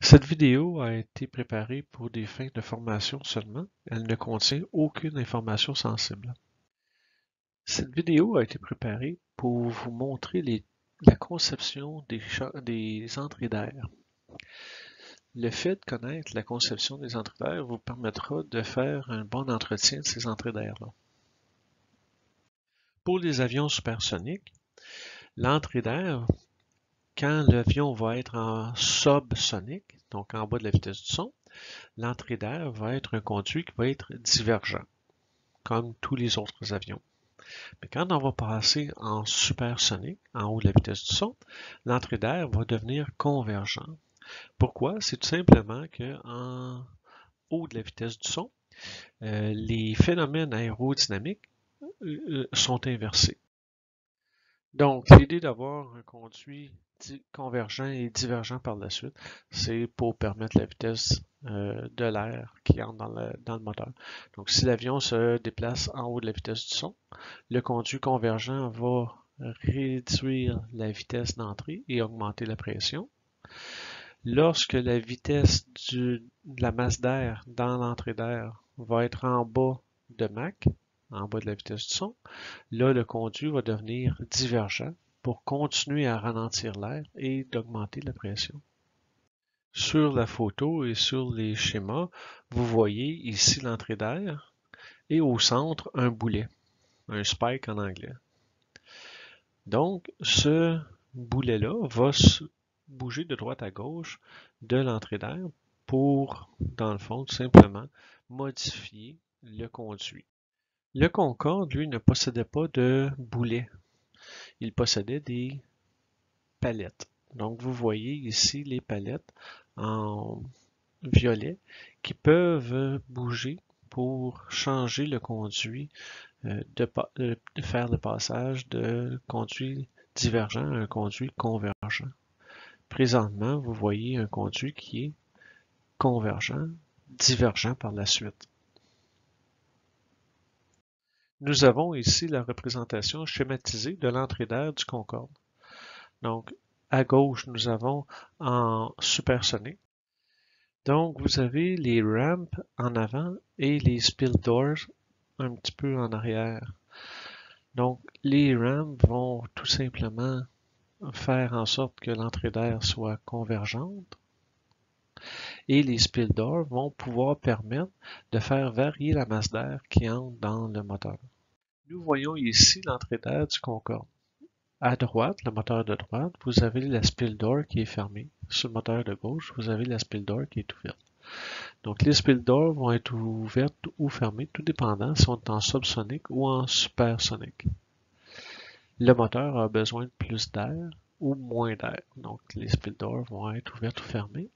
Cette vidéo a été préparée pour des fins de formation seulement. Elle ne contient aucune information sensible. Cette vidéo a été préparée pour vous montrer la conception des entrées d'air. Le fait de connaître la conception des entrées d'air vous permettra de faire un bon entretien de ces entrées d'air-là. Pour les avions supersoniques, l'entrée d'air, quand l'avion va être en subsonique, donc en bas de la vitesse du son, l'entrée d'air va être un conduit qui va être divergent, comme tous les autres avions. Mais quand on va passer en supersonique, en haut de la vitesse du son, l'entrée d'air va devenir convergent. Pourquoi? C'est tout simplement qu'en haut de la vitesse du son, les phénomènes aérodynamiques sont inversés. Donc, l'idée d'avoir un conduit convergent et divergent par la suite, c'est pour permettre la vitesse de l'air qui entre dans le moteur. Donc, si l'avion se déplace en haut de la vitesse du son, le conduit convergent va réduire la vitesse d'entrée et augmenter la pression. Lorsque la vitesse de la masse d'air dans l'entrée d'air va être en bas de Mach, en bas de la vitesse du son, là, le conduit va devenir divergent pour continuer à ralentir l'air et d'augmenter la pression. Sur la photo et sur les schémas, vous voyez ici l'entrée d'air et au centre un boulet, un spike en anglais. Donc, ce boulet-là va se bouger de droite à gauche de l'entrée d'air pour, dans le fond, tout simplement modifier le conduit. Le Concorde, lui, ne possédait pas de boulet. Il possédait des palettes. Donc, vous voyez ici les palettes en violet qui peuvent bouger pour changer le conduit, de faire le passage de conduit divergent à un conduit convergent. Présentement, vous voyez un conduit qui est convergent, divergent par la suite. Nous avons ici la représentation schématisée de l'entrée d'air du Concorde. Donc, à gauche, nous avons en supersonique. Donc, vous avez les ramps en avant et les spill doors un petit peu en arrière. Donc, les ramps vont tout simplement faire en sorte que l'entrée d'air soit convergente et les spill doors vont pouvoir permettre de faire varier la masse d'air qui entre dans le moteur. Nous voyons ici l'entrée d'air du Concorde. À droite, le moteur de droite, vous avez la spill door qui est fermée. Sur le moteur de gauche, vous avez la spill door qui est ouverte. Donc, les spill doors vont être ouvertes ou fermées, tout dépendant si on est en subsonique ou en supersonique. Le moteur a besoin de plus d'air ou moins d'air. Donc, les spill doors vont être ouvertes ou fermées.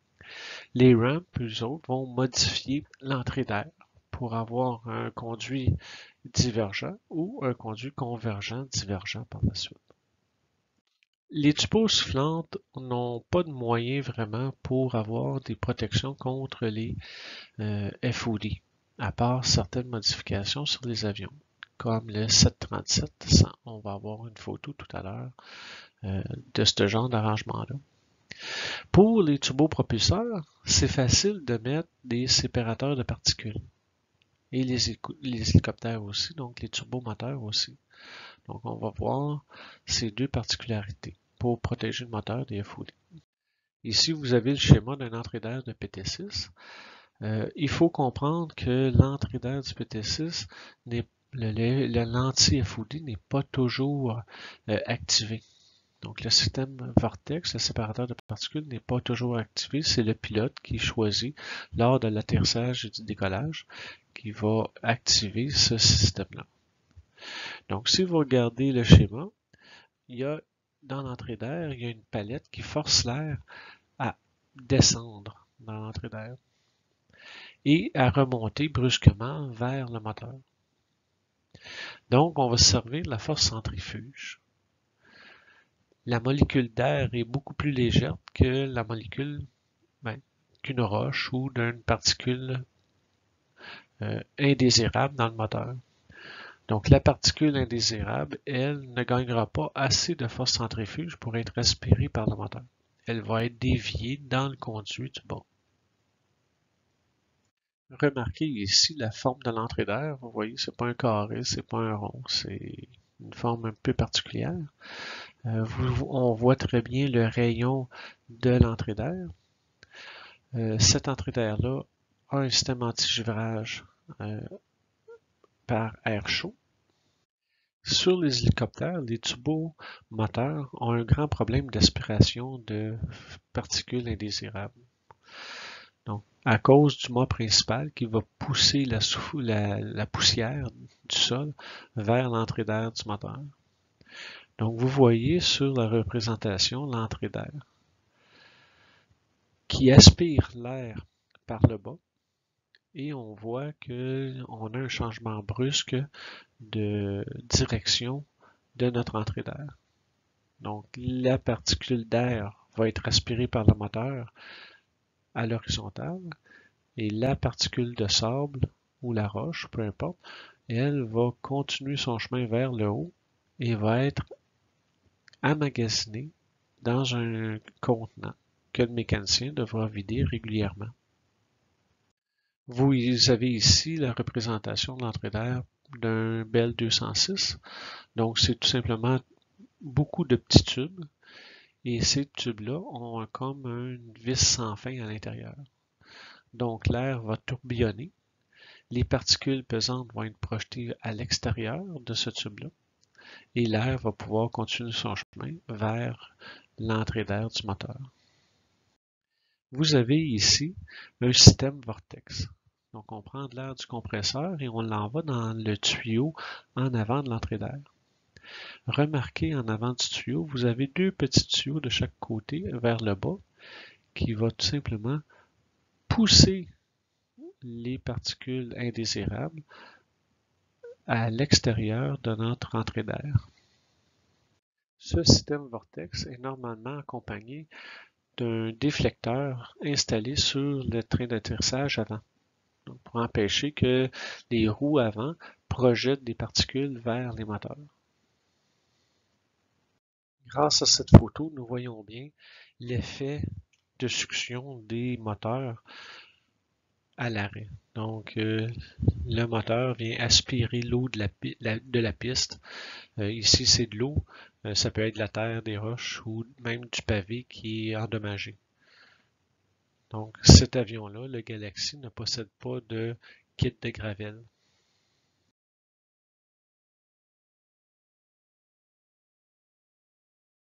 Les ramps, eux autres, vont modifier l'entrée d'air pour avoir un conduit divergent ou un conduit convergent divergent par la suite. Les tubos soufflantes n'ont pas de moyens vraiment pour avoir des protections contre les FOD, à part certaines modifications sur les avions, comme le 737. On va avoir une photo tout à l'heure de ce genre d'arrangement-là. Pour les turbopropulseurs, c'est facile de mettre des séparateurs de particules. Et les hélicoptères aussi, donc les turbomoteurs aussi. Donc on va voir ces deux particularités pour protéger le moteur des FOD. Ici, vous avez le schéma d'une entrée d'air de PT6. Il faut comprendre que l'entrée d'air du PT6, l'anti-FOD n'est pas toujours activé. Donc le système Vortex, le séparateur de particules, n'est pas toujours activé. C'est le pilote qui choisit lors de l'atterrissage et du décollage qui va activer ce système-là. Donc si vous regardez le schéma, il y a dans l'entrée d'air, il y a une palette qui force l'air à descendre dans l'entrée d'air et à remonter brusquement vers le moteur. Donc, on va se servir de la force centrifuge. La molécule d'air est beaucoup plus légère que la molécule qu'une roche ou d'une particule indésirable dans le moteur. Donc, la particule indésirable, elle, ne gagnera pas assez de force centrifuge pour être aspirée par le moteur. elle va être déviée dans le conduit du bas. Remarquez ici la forme de l'entrée d'air. Vous voyez, c'est pas un carré, c'est pas un rond, c'est une forme un peu particulière. On voit très bien le rayon de l'entrée d'air. Cette entrée d'air-là a un système anti-givrage par air chaud. Sur les hélicoptères, les turbomoteurs ont un grand problème d'aspiration de particules indésirables. Donc, à cause du mât principal qui va pousser la poussière du sol vers l'entrée d'air du moteur. Donc, vous voyez sur la représentation l'entrée d'air qui aspire l'air par le bas et on voit qu'on a un changement brusque de direction de notre entrée d'air. Donc, la particule d'air va être aspirée par le moteur à l'horizontale et la particule de sable ou la roche, peu importe, elle va continuer son chemin vers le haut et va être emmagasinée dans un contenant que le mécanicien devra vider régulièrement. Vous avez ici la représentation de l'entrée d'air d'un Bell 206. Donc, c'est tout simplement beaucoup de petits tubes et ces tubes-là ont comme une vis sans fin à l'intérieur. Donc, l'air va tourbillonner. Les particules pesantes vont être projetées à l'extérieur de ce tube-là et l'air va pouvoir continuer son chemin vers l'entrée d'air du moteur. Vous avez ici un système vortex. Donc, on prend de l'air du compresseur et on l'envoie dans le tuyau en avant de l'entrée d'air. Remarquez en avant du tuyau, vous avez deux petits tuyaux de chaque côté vers le bas qui va tout simplement pousser les particules indésirables à l'extérieur de notre entrée d'air. Ce système vortex est normalement accompagné d'un déflecteur installé sur le train d'atterrissage avant, donc pour empêcher que les roues avant projettent des particules vers les moteurs. Grâce à cette photo, nous voyons bien l'effet de succion des moteurs à l'arrêt. Donc, le moteur vient aspirer l'eau de la piste. Ici, c'est de l'eau. Ça peut être de la terre, des roches ou même du pavé qui est endommagé. Donc, cet avion-là, le Galaxy, ne possède pas de kit de gravelle.